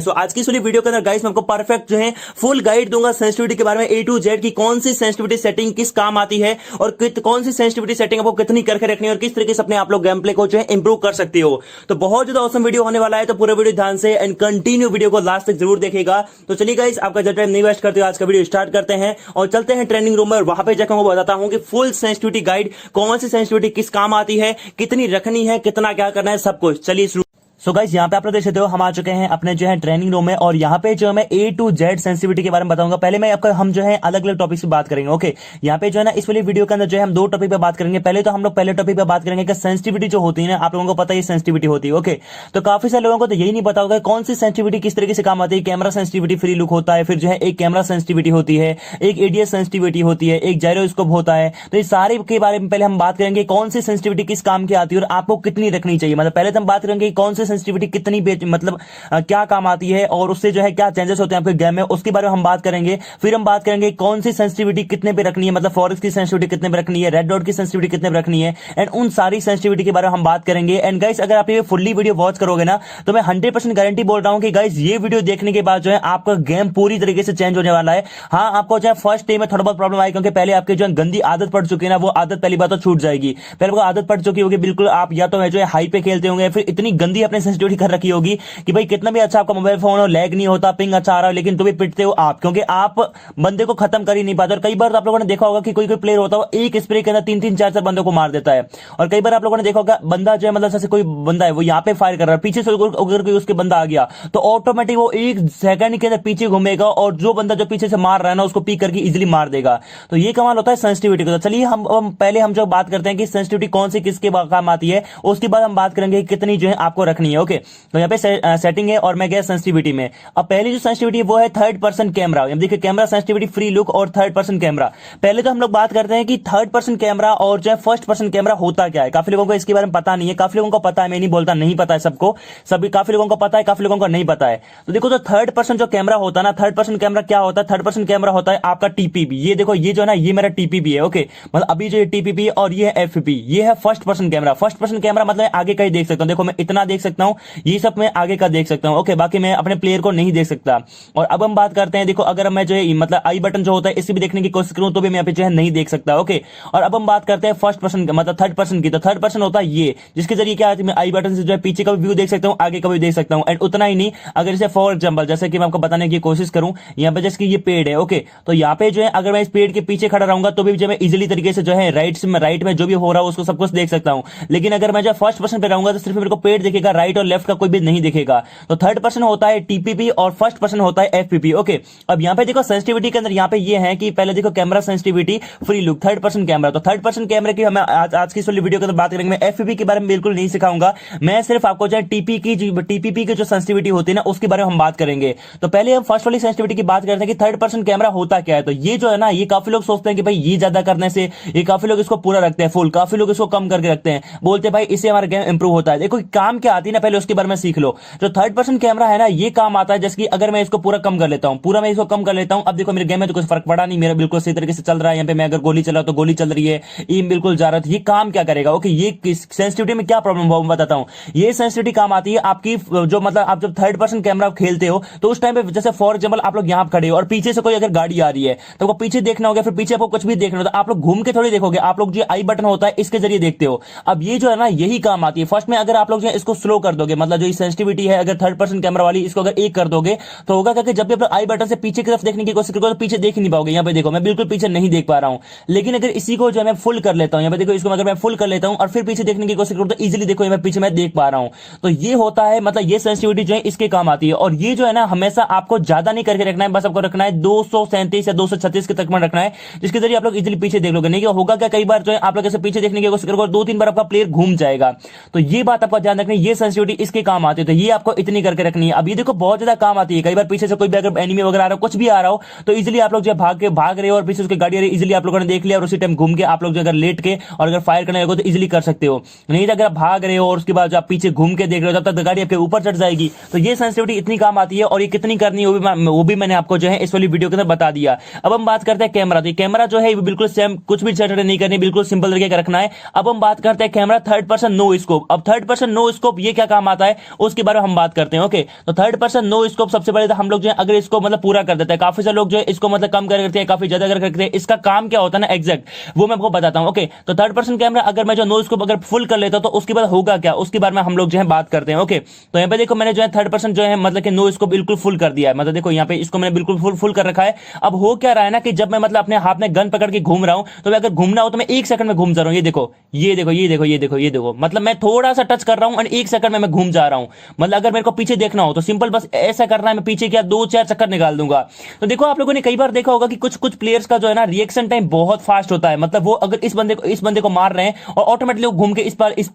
सो आज की वीडियो के अंदर गाइस मैं आपको परफेक्ट जो है फुल गाइड दूंगा सेंसिटिविटी के बारे में A to Z की कौन सी सेंसिटिविटी सेटिंग किस काम आती है और कौन सी सेंसिटिविटी सेटिंग आपको कितनी करके रखनी है और किस तरीके से अपने आप लोग गेम प्ले को जो है इंप्रूव कर सकते हो। तो बहुत ज्यादा ऑसम वीडियो होने वाला है, तो पूरा वीडियो ध्यान से एंड कंटिन्यू वीडियो को लास्ट तक जरूर देखिएगा। तो चलिए गाइस आपका ज्यादा टाइम नहीं वेस्ट करते हुए आज का वीडियो स्टार्ट करते हैं और चलते हैं ट्रेनिंग रूम में और वहां पे जाकर मैं बताता हूं कि फुल सेंसिटिविटी गाइड कौन सी सेंसिटिविटी किस काम आती है, कितनी रखनी है, कितना क्या करना है, सब कुछ। चलिए शुरू। सो गाइस यहाँ पे आप लोग देख सकते हो हम आ चुके हैं अपने जो है ट्रेनिंग रूम में और यहाँ पे जो मैं A to Z सेंसिटिविटी के बारे में बताऊंगा। पहले मैं आपका हम जो है अलग अलग टॉपिक पे बात करेंगे। ओके, यहाँ पे जो है ना इस वाली वीडियो के अंदर जो है हम दो टॉपिक पे बात करेंगे। पहले तो हम लोग पहले टॉपिक पे बात करेंगे कि सेंसिटिविटी जो होती है ना, आप लोगों को पता है सेंसिटिविटी होती है। ओके, तो काफी सारे लोगों को तो यही नहीं पता होगा कौन सी सेंसिटिविटी किस तरीके से काम आती है। कैमरा सेंसिटिविटी फ्री लुक होता है, फिर जो है एक कैमरा सेंसिटिविटी होती है, एक एडीएस सेंसिटिविटी होती है, एक जायरोस्कोप होता है। तो इस सारे के बारे में पहले हम बात करेंगे कौन सी सेंसिटिविटी किस काम की आती है और आपको कितनी रखनी चाहिए। मतलब पहले तो हम बात करेंगे कौन सी सेंसिटिविटी कितनी मतलब क्या काम आती है और उससे जो है क्या चेंजेस होते हैं आपके गेम में, उसके बारे में हम बात करेंगे। फिर हम बात करेंगे कौन सी सेंसिटिविटी कितने पे रखनी है, मतलब फॉरेक्स की सेंसिटिविटी कितने पे रखनी है, रेड डॉट की सेंसिटिविटी कितने पे रखनी है, एंड उन सारी सेंसिटिविटी के बारे में हम बात करेंगे। एंड गाइस अगर आप ये फुल्ली वीडियो वॉच करोगे ना तो मैं 100% गारंटी बोल रहा हूं कि गाइस ये वीडियो देखने के बाद जो है आपका गेम पूरी तरीके से चेंज होने वाला है। हाँ, आपको जो है फर्स्ट डे में थोड़ा बहुत प्रॉब्लम आएगी क्योंकि पहले आपकी जो है गंदी आदत पड़ चुकी है ना, वो आदत पहली बात तो छूट जाएगी। पहले आपको आदत पड़ चुकी होगी बिल्कुल, आप या तो जो है हाई पे खेलते होंगे, फिर इतनी गंदी अपने सेंसिटिविटी कर रखी होगी कि भाई कितना भी अच्छा आपका मोबाइल फोन हो, लैग नहीं होता, पिंग अच्छा आ रहा है, लेकिन तो भी पिटते हो आप क्योंकि आप बंदे को खत्म कर ही नहीं पाते। और कई बार आप लोगों ने देखा होगा कि कोई कोई प्लेयर होता है एक स्प्रे के अंदर 3-3 4-4 बंदों को मार देता है। और कई बार आप लोगों ने देखा होगा बंदा जो है मतलब जैसे कोई बंदा है वो यहाँ पे फायर कर रहा है, पीछे से अगर कोई उसके बंदा आ गया तो ऑटोमेटिक वो एक सेकंड के अंदर पीछे घूमेगा और जो बंदा जो पीछे से मार रहा है ना उसको पीक करके इजिली मार देगा। तो ये कमाल होता है सेंसिटिविटी का। तो चलिए हम पहले हम जो बात करते हैं कि सेंसिटिविटी कौन सी किसके काम आती है, उसके बाद हम बात करेंगे कितनी जो है आपको रखनी है। ओके, तो यहाँ पे सेटिंग है और मैं गया सेंसिटिविटी में। अब पहली जो सेंसिटिविटी वो है थर्ड पर्सन कैमरा। देखिए कैमरा सेंसिटिविटी फ्री लुक और थर्ड पर्सन कैमरा। पहले तो हम लोग बात करते हैं कि थर्ड पर्सन कैमरा और जो है फर्स्ट पर्सन कैमरा होता क्या है। काफी लोगों को इसके बारे में पता नहीं है, काफी लोगों को पता है, मैं नहीं बोलता नहीं पता है सबको, सभी काफी लोगों को पता है, काफी लोगों को नहीं पता है। तो देखो, तो थर्ड पर्सन जो कैमरा होता है ना, थर्ड पर्सन कैमरा क्या होता है? थर्ड पर्सन कैमरा होता है आपका टीपीबी। ये देखो, ये जो है ना, ये मेरा टीपीबी है। ओके, मतलब अभी जो ये टीपीबी और ये है एफपी, ये है first person camera. First person camera मतलब आगे का ही देख सकता हूं। देखो मैं इतना देख सकता हूं, ये सब मैं आगे का देख सकता हूं। ओके, बाकी मैं अपने प्लेयर को नहीं देख सकता। और अब हम बात करते हैं, देखो अगर मैं जो है मतलब आई बटन जो होता है इसे भी देखने की कोशिश करूं तो भी मैं यहाँ पे जो है नहीं देख सकता। ओके, और अब हम बात करते हैं फर्स्ट पर्सन मतलब थर्ड पर्सन की। तो थर्ड पर्सन होता है ये, जिसके जरिए क्या है, मैं आई बटन से जो है पीछे का भी व्यू देख सकता हूं, आगे का भी देख सकता हूं। एंड उतना ही नहीं, अगर इसे फॉर एग्जांपल जैसे कि मैं आपको बताने की कोशिश करूं, यहाँ पे जैसे कि ये पेड़ है। ओके, तो यहाँ पे जो है अगर मैं इस पेड़ के पीछे खड़ा रहूंगा तो भी जो मैं इजिली तरीके से जो है राइट में जो भी हो रहा है उसको सब कुछ देख सकता हूं। लेकिन अगर मैं जो फर्स्ट पर्सन पे रहूंगा तो सिर्फ मेरे को पेड़ दिखेगा, राइट और लेफ्ट का कोई भी नहीं दिखेगा। तो थर्ड पर्सन होता है टीपीपी और फर्स्ट पर्सन होता है एफपीपी। ओके, अब यहाँ पे देखो सेंसिटिविटी के अंदर यहाँ पे ये है कि पहले देखो camera sensitivity free look third person camera. तो थर्ड पर्सन कैमरा की हमें आज की वीडियो के अंदर बात करेंगे। मैं एफपीपी के बारे में बिल्कुल नहीं सिखाऊंगा, मैं सिर्फ आपको जो है टीपीपी की जो सेंसिटिविटी होती है ना उसके बारे में हम बात करेंगे। तो पहले हम फर्स्ट वाली सेंसिटिविटी की बात करते हैं कि थर्ड पर्सन कैमरा होता क्या है। तो ये जो है ना, ये काफी लोग सोचते हैं कि भाई ये ज्यादा करने से, ये काफी लोग इसको पूरा रखते हैं फुल, काफी लोग इसको कम करके रखते हैं, बोलते हैं भाई इससे हमारा गेम इंप्रूव होता है। देखो काम क्या आती है ना, पहले उसके बारे में सीख लो। जो थर्ड पर्सन कैमरा है ना, ये काम आता है जैसे कि अगर मैं इसको पूरा कम कर लेता हूं, पूरा मैं इसको कम कर लेता हूं, अब देखो मेरे गेम में तो कुछ फर्क पड़ा नहीं, मेरा बिल्कुल सही तरीके से चल रहा है। यहाँ पे मैं अगर गोली चला तो गोली चल रही है, एम बिल्कुल जा रहा है। ये काम क्या करेगा? ओके, ये सेंसिटिविटी में क्या प्रॉब्लम हुआ मैं बताता हूं। ये सेंसिटिविटी काम आती है आपकी जो मतलब आप जब थर्ड पर्सन कैमरा खेलते हो तो उस टाइम पे जैसे फॉर एग्जांपल आप लोग यहां खड़े हो और पीछे से कोई अगर गाड़ी आ रही है तो आपको पीछे देखना होगा, फिर पीछे आपको कुछ भी देखना होगा तो आप लोग घूम के थोड़ी देखोगे, आप लोग जो आई बटन होता है इसके जरिए देखते हो। अब ये जो है ना, यही काम आती है। फर्स्ट में अगर आप लोग जो है इसको स्लो कर दोगे, मतलब जो सेंसिटिविटी है अगर थर्ड पर्सन कैमरा वाली, इसको अगर एक कर दोगे तो होगा क्या कि जब भी आप आई बटन से पीछे की तरफ देखने की कोशिश करोगे तो पीछे देख ही नहीं पाओगे। यहाँ पे देखो मैं बिल्कुल पीछे नहीं देख पा रहा हूं। लेकिन अगर इसी को जो है मैं फुल कर लेता हूं, यहाँ पे देखो इसको अगर मैं फुल कर लेता हूं और फिर पीछे देखने की कोशिश करूं तो इजीली देखो यहाँ पीछे मैं देख पा रहा हूं। तो ये होता है मतलब ये सेंसिटिविटी जो है इसके काम आती है। और ये जो है ना, हमेशा आपको ज्यादा नहीं करके रखना है, बस आपको रखना है 237 या 236 के तक में रखना है, जिसके जरिए आप लोग इजीली पीछे देख लोगे। नहीं होगा क्या, कई बार जो है आप लोग ऐसे पीछे देखने की कोशिश करोगे 2-3 बार आपका प्लेयर घूम जाएगा। तो ये बात आपको ध्यान रखनी है, ये सेंसिटिविटी इसके काम आती है। तो ये आपको इतनी करके रखनी है। अब ये देखो बहुत ज्यादा काम आती है। कई बार पीछे से कोई भी अगर एनिमी वगैरह आ रहा हो, कुछ भी आ रहा हो, तो इजीली आप लोग जो भाग रहे हो और पीछे उसकी गाड़ी आ रही है, इजीली आप लोगों ने देख लिया और उसी टाइम घूम के आप लोग जो अगर लेट के और अगर फायर करने लगो तो इजीली कर सकते हो। नहीं तो अगर आप भाग रहे हो और उसके बाद आप पीछे घूम के देख रहे हो तब तक गाड़ी आपके ऊपर चढ़ जाएगी। तो ये सेंसिटिविटी इतनी काम आती है और ये कितनी करनी है वो भी मैंने आपको जो है इस वाली वीडियो के अंदर बता दिया। अब हम बात करते हैं कैमरा। तो कैमरा जो है बिल्कुल सेम, कुछ भी नहीं करनी, बिल्कुल सिंपल तरीके का रखना है। अब हम बात करते हैं camera third person no scope. अब थर्ड पर्सन नो स्कोप ये क्या काम आता है उसके बारे में हम बात करते हैं। ओके, तो थर्ड पर्सन नो स्कोप सबसे पहले तो हम लोग जो है अगर इसको मतलब पूरा कर देते हैं, काफी सारे लोग जो है इसको मतलब कम करते हैं, काफी ज्यादा करते हैं, इसका काम क्या होता है ना एग्जैक्ट वो मैं आपको बताता हूं। ओके, तो थर्ड पर्सन कैमरा अगर मैं जो नो स्कोप अगर फुल कर लेता हूं तो उसके बाद होगा क्या उसके बारे में हम लोग जो है बात करते हैं। ओके, तो यहाँ पे देखो मैंने जो है थर्ड पर्सन जो है मतलब कि नो स्कोप बिल्कुल फुल कर दिया है, मतलब देखो यहाँ पे इसको मैंने बिल्कुल फुल कर रखा है। अब हो क्या रहा है ना कि जब मैं मतलब अपने हाथ में गन पकड़ के घूम रहा हूं तो अगर घूमना हो तो मैं 1 सेकंड में घूम जा रहा हूं। ये देखो ये देखो ये देखो ये देखो ये देखो, मतलब मैं थोड़ा सा टच कर रहा हूं और 1 सेकंड में मैं घूम जा रहा हूं। मतलब अगर मेरे को पीछे देखना हो तो सिंपल बस ऐसा करना है, मैं पीछे क्या 2-4 चक्कर निकाल दूंगा। तो देखो आप लोगों ने कई बार देखा होगा कि कुछ कुछ प्लेयर्स का जो है ना रिएक्शन टाइम बहुत फास्ट होता है, मतलब वो अगर इस बंदे को मार रहे हैं और ऑटोमेटिकली घूम के इस पर इस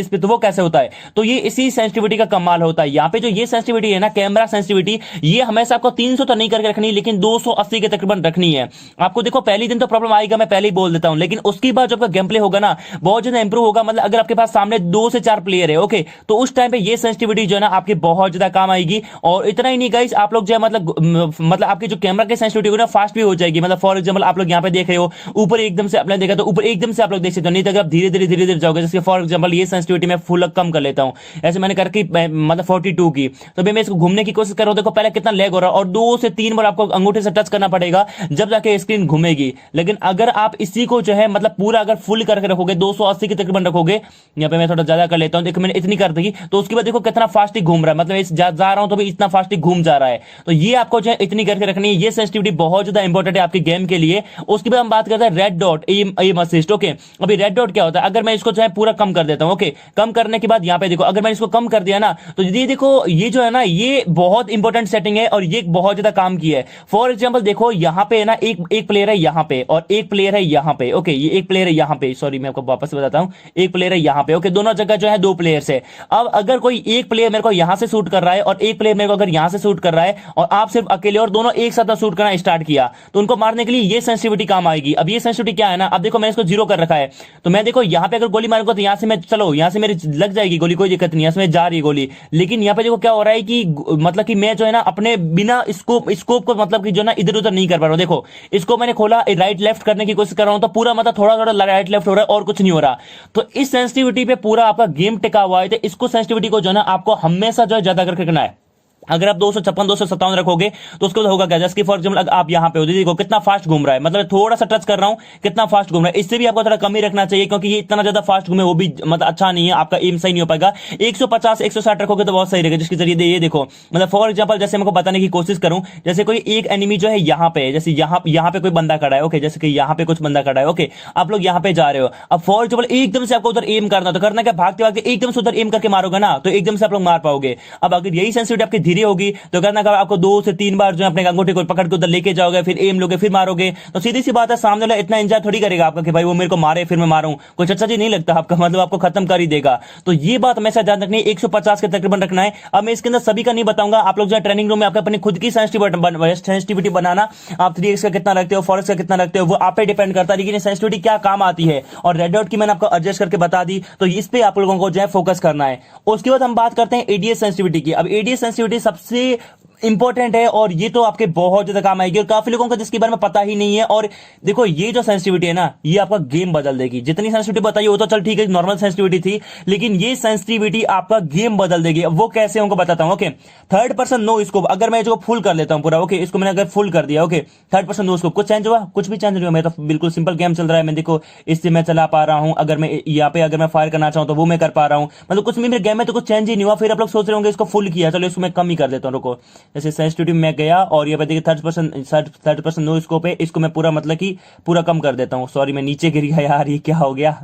पे तो वो कैसे होता है। तो ये इसी सेंसिटिविटी का कमाल होता है। यहाँ पे जो ये सेंसिटिविटी है ना कैमरा सेंसिटिविटी, ये हमेशा आपको 300 तो नहीं करके रखनी, लेकिन 280 के तकरीबन रखनी है। आपको देखो पहली दिन तो प्रॉब्लम आएगा, मैं पहले ही बोल देता हूं, लेकिन उसके बाद जब गेम प्ले होगा ना बहुत ज्यादा इंप्रूव होगा। मतलब अगर आपके पास सामने 2 से 4 प्लेयर है ओके, तो उस टाइम पे ये सेंसिटिविटी जो है ना आपकी बहुत ज्यादा काम आएगी। और इतना ही नहीं गाइस, आप लोग जो है मतलब आपकी जो कैमरा की सेंसिटिविटी होगी ना फास्ट भी हो जाएगी। मतलब फॉर एग्जांपल आप लोग यहाँ पे देख रहे हो ऊपर एकदम से आपने देखा तो ऊपर एकदम से आप लोग देख सकते हो, नहीं तो आप धीरे धीरे जाओगे। जैसे फॉर एग्जांपल ये सेंसिटिविटी मैं फुल कम कर लेता हूं, ऐसे मैंने करके मतलब 42 की, तो मैं इसको घूमने की कोशिश कर रहा हूं। देखो पहले कितना लैग हो रहा है और 2 से 3 बार आपको अंगूठे से टच करना पड़ेगा जब जाके स्क्रीन घूमेगी। लेकिन अगर आप इसी को जो है मतलब पूरा अगर फुल करके रखोगे 280 की तकरीबन रखोगे, यहाँ पे मैं थोड़ा ज्यादा कर लेता हूं, देखो मैंने इतनी कर दी तो उसके बाद देखो कितना फास्ट ही घूम रहा है, मतलब जा रहा हूं तो भी इतना फास्ट ही घूम जा रहा है। तो ये आपको जो है इतनी करके रखनी है, ये सेंसिटिविटी बहुत ज्यादा इंपॉर्टेंट है आपके गेम के लिए। उसके बाद हम बात करते हैं red dot aim assist. Okay, अभी रेड डॉट क्या होता है, अगर मैं इसको जो है पूरा कम कर देता हूं ओके, कम करने के बाद यहाँ पे देखो अगर मैंने इसको कम कर दिया ना तो ये देखो ये जो है ना ये बहुत इंपॉर्टेंट सेटिंग है और ये बहुत ज्यादा काम की है। फॉर एग्जांपल देखो यहाँ पे है ना एक प्लेयर है यहाँ पे और एक प्लेयर है यहाँ पे। ओके, ये एक प्लेयर है यहाँ पे, सॉरी मैं आपको वापस बताता हूँ, एक प्लेयर है यहाँ पे। ओके, दोनों जगह जो है 2 प्लेयर्स है। अब अगर कोई एक प्लेयर मेरे को यहां से शूट कर रहा है और एक प्लेयर मेरे को अगर यहां से शूट कर रहा है और आप सिर्फ अकेले और दोनों एक साथ शूट करना स्टार्ट किया तो उनको मारने के लिए ये सेंसिटिविटी काम आएगी। अब ये सेंसिटिविटी क्या है ना, अब देखो मैंने इसको 0 कर रखा है, तो मैं देखो यहाँ पे अगर गोली मारूंगा तो यहाँ से मैं चलो यहाँ से मेरी लग जाएगी गोली, कोई दिक्कत नहीं, यहाँ से मैं जा रही है गोली। लेकिन यहाँ पे देखो क्या हो रहा है कि मतलब कि मैं जो है ना अपने बिना स्कोप को मतलब कि जो ना इधर उधर नहीं कर पा रहा हूँ। देखो इसको मैंने खोला राइट लेफ्ट करने की कोशिश कर रहा हूं तो पूरा मतलब थोड़ा थोड़ा राइट लेफ्ट हो रहा है और कुछ नहीं हो रहा। तो इस सेंसिटिविटी पे पूरा आपका गेम टिका हुआ है। तो इसको सेंसिटिविटी को जो है ना आपको हमेशा जो है ज्यादा करके रखना है। अगर आप 256 257 रखोगे तो उसके बाद होगा क्या, जैसे कि फॉर एग्जांपल आप यहाँ पे हो देखो कितना फास्ट घूम रहा है, मतलब थोड़ा सा टच कर रहा हूं कितना फास्ट घूम रहा है। इससे भी आपको थोड़ा कम ही रखना चाहिए क्योंकि ये इतना ज्यादा फास्ट घूमे वो भी मतलब अच्छा नहीं है, आपका एम सही नहीं हो पाएगा। 150 160 रखोगे तो बहुत सही रहेगा, जिसके जरिए ये देखो मतलब फॉर एग्जाम्पल जैसे मैं बताने की कोशिश करूं, जैसे कोई एक एनिमी जो है यहाँ पे, जैसे यहाँ पे कोई बंदा खड़ा है ओके, जैसे कि यहाँ पे कुछ बंदा खड़ा है ओके, आप लोग यहाँ पे जा रहे हो। अब फॉर एग्जाम्पल एकदम से आपको उधर एम करना, तो करना क्या, भागते भागते एकदम से उधर एम करके मारोगे ना तो एकदम से आप लोग मार पाओगे। अब अगर यही सेंसिटिविटी आपकी धीरे होगी तो आपको 2 से 3 बार जो अपने अंगूठे को पकड़ के उधर लेके जाओगे, फिर एम लोगे, फिर मारोगे, तो सीधी सी बात है सामने वाला इतना एंजॉय थोड़ी करेगा आपका कि भाई वो मेरे को मारे फिर मैं मारूं, कुछ अच्छा जी नहीं लगता आपका, मतलब आपको खत्म कर ही देगा। तो ये बात हमेशा ध्यान रखनी है, 150 के तकरीबन रखना है। अब मैं इसके अंदर सभी का नहीं बताऊंगा, आप लोग जो है ट्रेनिंग रूम में आपको अपनी खुद की सेंसिटिविटी बनाना, आप 3x का कितना रखते हो 4x का कितना रखते हो वो आप पे डिपेंड करता है, लेकिन सेंसिटिविटी क्या काम आती है और रेड डॉट की मैंने आपको एडजस्ट करके बता दी, तो इस पे आप लोगों को जो है फोकस करना है। उसके बाद हम बात करते हैं एडीएस सेंसिटिविटी की। अब एडीएस सेंसिटिविटी सबसे इंपॉर्टेंट है और ये तो आपके बहुत ज्यादा काम आएगी और काफी लोगों को जिसके बारे में पता ही नहीं है। और देखो ये जो सेंसिटिविटी है ना ये आपका गेम बदल देगी। जितनी सेंसिटिविटी बताइए वो तो चल ठीक है नॉर्मल सेंसिटिविटी थी, लेकिन ये सेंसिटिविटी आपका गेम बदल देगी। अब वो कैसे उनको बताता हूं। Okay, third person no scope अगर मैं इसको फुल कर लेता हूं पूरा, ओके इसको मैंने अगर फुल कर दिया, okay third person no scope, कुछ चेंज हुआ, कुछ भी चेंज नहीं हुआ, मैं तो बिल्कुल सिंपल गेम चल रहा है। मैं देखो इससे मैं चला पा रहा हूं, अगर मैं यहाँ पे अगर मैं फायर करना चाहूं तो वो मैं कर पा रहा हूं, मतलब कुछ भी मेरे गेम में तो कुछ चेंज ही नहीं हुआ। फिर आप लोग सोच रहे होंगे इसको फुल किया, चलो इसको मैं कम ही कर देता हूं, रुको। जैसे सेंसिटिविटी में गया और ये देखिए थर्ड पर्सन नो स्कोप है, इसको मैं पूरा मतलब कि पूरा कम कर देता हूं। सॉरी मैं नीचे गिर गया यार, ये क्या हो गया।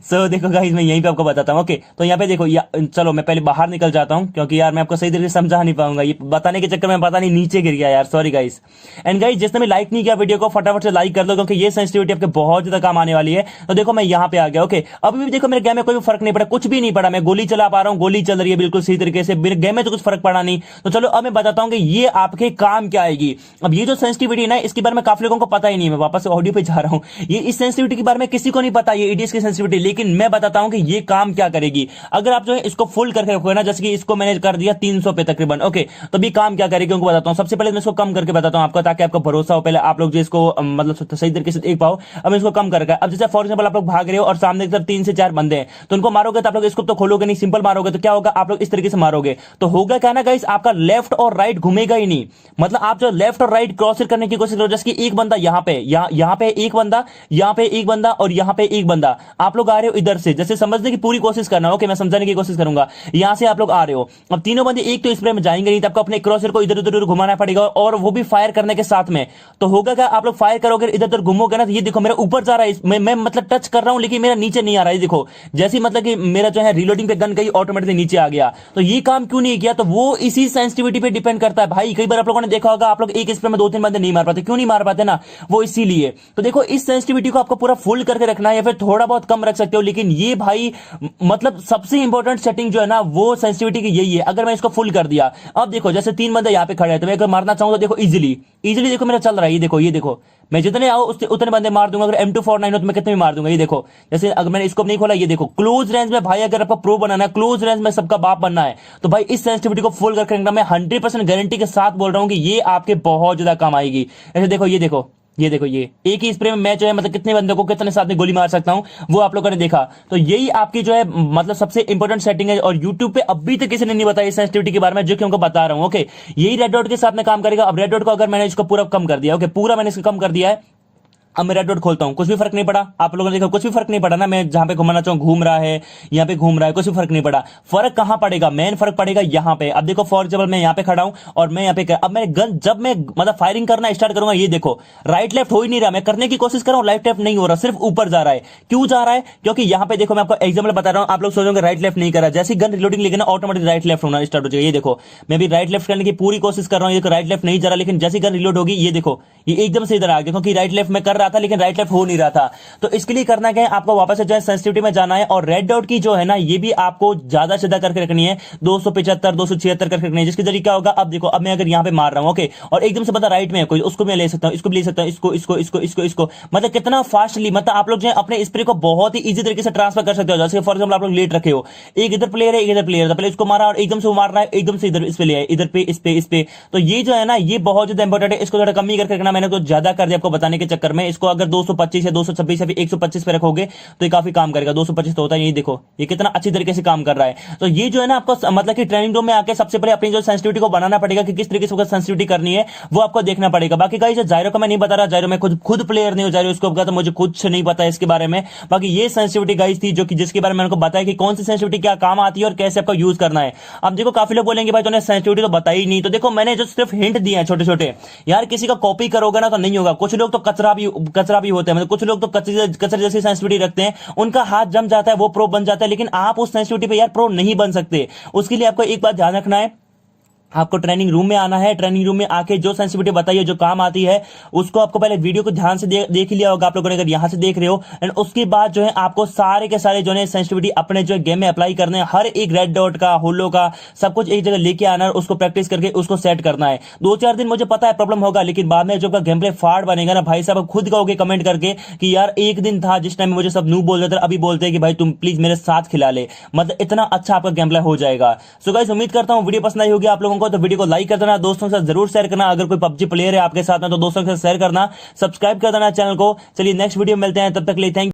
सो देखो गाइस मैं यहीं पे आपको बताता हूँ। ओके तो यहाँ पे देखो चलो मैं पहले बाहर निकल जाता हूँ क्योंकि यार मैं आपको सही तरीके से समझा नहीं पाऊंगा, ये बताने के चक्कर में पता नहीं नीचे गिर गया यार, सॉरी गाइस। एंड गाइस जिसने भी लाइक नहीं किया वीडियो को फटाफट से लाइक कर दो क्योंकि ये सेंसिटिविटी आपके बहुत ज्यादा काम आने वाली है। तो देखो मैं यहाँ पे आ गया। ओके अभी भी देखो मेरे गेम में कोई भी फर्क नहीं पड़ा, कुछ भी नहीं पड़ा, मैं गोली चला पा रहा हूँ, गोली चल रही है बिल्कुल सही तरीके से, मेरे गेम में तो कुछ फर्क पड़ा नहीं। तो चलो अब मैं बताता हूँ कि ये आपके काम क्या आएगी। अब ये जो सेंसिटिविटी है ना इसके बारे में काफी लोगों को पता ही नहीं, मैं वापस ऑडियो पे जा रहा हूँ। ये इस सेंसिटिविटी के बारे में किसी को नहीं पता, ये एडीएस की सेंसिटिविटी, लेकिन मैं बताता हूं कि ये काम क्या करेगी। अगर आप जो है इसको फुल करके रखोगे ना, जैसे कि इसको मैंने कर दिया 300 पे तकरीबन, ओके, तो भी काम क्या करेगी उनको बताता हूं। सबसे पहले मैं इसको कम करके बताता हूं आपको, ताकि आपको भरोसा हो, पहले आप लोग जो इसको मतलब सही तरीके से देख पाओ। अब मैं इसको कम करके, अब जैसे फॉर एग्जांपल आप लोग भाग रहे हो और सामने की तरफ 3 से 4 बंदे हैं, तो उनको मारोगे तो आप लोग इसको तो खोलोगे नहीं, सिंपल मारोगे, तो क्या होगा, आप लोग इस तरीके से मारोगे तो होगा क्या ना गाइस, आपका लेफ्ट और राइट घूमेगा ही नहीं। मतलब आप जो लेफ्ट और राइट क्रॉस करने की कोशिश करो, जैसे कि एक बंदा यहां पे, यहां पे एक बंदा, यहां पे एक बंदा और यहां पे एक बंदा, आप लोग आ रहे हो इधर से, जैसे समझने की पूरी कोशिश करना, ओके, मैं समझाने की कोशिश करूंगा। यहां से आप लोग आ रहे हो, अब तीनों बंदे एक तो स्प्रे में जाएंगे नहीं, तो आपको अपने क्रॉसर को इधर उधर घुमाना पड़ेगा, और वो भी फायर करने के साथ में। तो होगा क्या, आप लोग फायर करोगे इधर उधर घूमोगे ना, तो ये देखो मेरा ऊपर जा रहा है, मैं मतलब टच कर रहा हूं लेकिन मेरा नीचे नहीं आ रहा है, देखो जैसे मतलब कि मेरा जो है रीलोडिंग पे गन गई ऑटोमेटिकली नीचे आ गया। तो ये काम क्यों नहीं किया, तो वो इसी सेंसिटिविटी पे डिपेंड करता है भाई। कई बार आप लोगों ने देखा होगा, आप लोग एक स्प्रे में 2-3 बंदे नहीं मार पाते, क्यों नहीं मार पाते ना, वो इसीलिए। तो देखो इस सेंसिटिविटी को आपको पूरा फुल करके रखना है, या फिर थोड़ा बहुत कम रख सकते हो, लेकिन ये भाई मतलब सबसे इंपॉर्टेंट सेटिंग जो है ना, वो सेंसिटिविटी की यही है। अगर मैं इसको फुल कर दिया, अब देखो जैसे 3 बंदे यहां पे खड़े हैं, तो मैं अगर मारना चाहूं तो देखो इजीली इजीली देखो मेरा चल रहा है, ये देखो मैं जितने आओ उतने बंदे मार दूंगा। अगर M249 हो तो मैं कितने भी मार दूंगा, ये देखो। जैसे अगर मैंने इसको नहीं खोला, ये देखो क्लोज रेंज में भाई, अगर आपको प्रो बनाना है, क्लोज रेंज में सबका बाप बनना है, तो भाई इस सेंसिटिविटी को फुल करके रखना। मैं 100% गारंटी के साथ बोल रहा हूं कि ये आपके बहुत ज्यादा काम आएगी। ऐसे देखो, ये देखो ये एक ही स्प्रे में मैं जो है मतलब कितने बंदों को कितने साथ में गोली मार सकता हूं, वो आप लोगों ने देखा। तो यही आपकी जो है मतलब सबसे इंपॉर्टेंट सेटिंग है, और YouTube पे अभी तक किसी ने नहीं बताया इस सेंसिटिविटी के बारे में, जो कि उनको बता रहा हूं, ओके। यही रेड डॉट के साथ में काम करेगा। अब रेड डॉट को अगर मैंने इसको पूरा कम कर दिया, ओके, पूरा मैंने इसको कम कर दिया है, अब मैं रेड डॉट खोलता हूं, कुछ भी फर्क नहीं पड़ा। आप लोगों ने देखा कुछ भी फर्क नहीं पड़ा ना, मैं जहां पे घुमाना चाहूं घूम रहा है, यहां पे घूम रहा है, कुछ भी फर्क नहीं पड़ा। फर्क कहां पड़ेगा, मेन फर्क पड़ेगा यहां पे। अब देखो फॉर एग्जांपल मैं यहां पे खड़ा हूं और मैं यहां पे अब मैं गन जब मैं मतलब फायरिंग करना स्टार्ट करूंगा, ये देखो राइट लेफ्ट हो ही नहीं रहा, मैं करने की कोशिश कर रहा हूं, राइट लेफ्ट नहीं हो रहा, सिर्फ ऊपर जा रहा है। क्यों जा रहा है, क्योंकि यहां पे देखो मैं आपको एग्जांपल बता रहा हूं, आप लोग सोचोगे राइट लेफ्ट नहीं कर रहा, जैसी गन रिलोडिंग लेके ना ऑटोमेटिक राइट लेफ्ट होना स्टार्ट हो जाएगा। ये देखो मैं भी राइट लेफ्ट करने की पूरी कोशिश कर रहा हूं, ये राइट लेफ्ट नहीं जा रहा, लेकिन जैसी गन रिलोड होगी, ये देखो ये एकदम से इधर आ गया, क्योंकि राइट लेफ्ट में कर रहा था लेकिन राइट लेफ्ट हो नहीं रहा था। तो इसके लिए करना क्या है, आपको वापस से जो है सेंसिटिविटी में जाना है, और रेड डॉट की जो है ना, ये भी आपको ज्यादा से ज्यादा करके रखनी है, 275 276 करके रखनी है, जिसके जरिए क्या होगा, अब देखो अब मैं अगर यहां पे मार रहा हूं, ओके, और एकदम से पता राइट में है कोई, उसको मैं ले सकता हूं, इसको भी ले सकता हूं, इसको मतलब कितना फास्टली, मतलब आप लोग जो है अपने स्प्रे को बहुत ही इजी तरीके से ट्रांसफर कर सकते हो। जैसे फॉर एग्जांपल आप लोग लेट रखे हो, एक इधर प्लेयर है, एक इधर प्लेयर है, पहले इसको मारा और एकदम से वो मार रहा है, एकदम से इधर इस पे ले आए, इधर पे इस पे। तो ये जो है ना, ये बहुत ज्यादा इंपॉर्टेंट है, इसको थोड़ा कम ही करके रखना। मैंने तो ज्यादा कर दिया आपको बताने के चक्कर में। इसको अगर 225 या 226 या 125 पे रखोगे तो ये काफी काम करेगा। 225 तो होता है, ये देखो ये कितना अच्छी तरीके से काम कर रहा है। तो ये जो है ना, आपको मतलब कि ट्रेनिंग रूम में आके सबसे पहले अपनी जो सेंसिटिविटी को बनाना पड़ेगा कि किस तरीके से सेंसिटिविटी करनी है, वो आपको देखना पड़ेगा। बाकी गाइस जायरो का मैं नहीं बता रहा, जायरो मैं खुद प्लेयर नहीं हूं जायरो स्कोप का, तो मुझे कुछ नहीं पता इसके बारे में। बाकी ये सेंसिटिविटी गाइस थी जो कि जिसके बारे में मैंने बताया कि कौन सी सेंसिटिविटी क्या काम आती है और कैसे आपको यूज करना है। अब देखो काफी लोग बोलेंगे भाई तूने सेंसिटिविटी तो बताई नहीं, तो देखो मैंने जो सिर्फ हिंट दिए हैं छोटे छोटे, यार किसी का कॉपी करोगे ना तो नहीं होगा। कुछ लोग तो कचरा भी होते हैं, मतलब कुछ लोग तो कचरे जैसी सेंसिटिविटी रखते हैं, उनका हाथ जम जाता है, वो प्रो बन जाता है, लेकिन आप उस सेंसिटिविटी पे यार प्रो नहीं बन सकते। उसके लिए आपको एक बात ध्यान रखना है, आपको ट्रेनिंग रूम में आना है। ट्रेनिंग रूम में आके जो सेंसिटिविटी बताइए जो काम आती है, उसको आपको पहले वीडियो को ध्यान से देख ही लिया होगा आप लोगों ने, अगर यहां से देख रहे हो। एंड उसके बाद जो है आपको सारे के सारे जो है सेंसिटिविटी अपने जो गेम में अप्लाई करने हैं, हर एक रेड डॉट का, होलो का, सब कुछ एक जगह लेके आना है, उसको प्रैक्टिस करके उसको सेट करना है। 2-4 दिन मुझे पता है प्रॉब्लम होगा, लेकिन बाद में जो गेम प्ले फाड़ बनेगा ना भाई साहब, खुद कहोगे कमेंट करके कि यार एक दिन था जिस टाइम मुझे सब नूब बोल रहे थे, अभी बोलते हैं कि भाई तुम प्लीज मेरे साथ खिला ले। मतलब इतना अच्छा आपका गेम प्ले हो जाएगा। सो गाइस उम्मीद करता हूं वीडियो पसंद आई होगी आप लोगों को, तो वीडियो को लाइक कर देना, दोस्तों के साथ जरूर शेयर करना। अगर कोई पबजी प्लेयर है आपके साथ में तो दोस्तों के साथ शेयर करना, सब्सक्राइब कर देना चैनल को। चलिए नेक्स्ट वीडियो में मिलते हैं, तब तक के लिए थैंक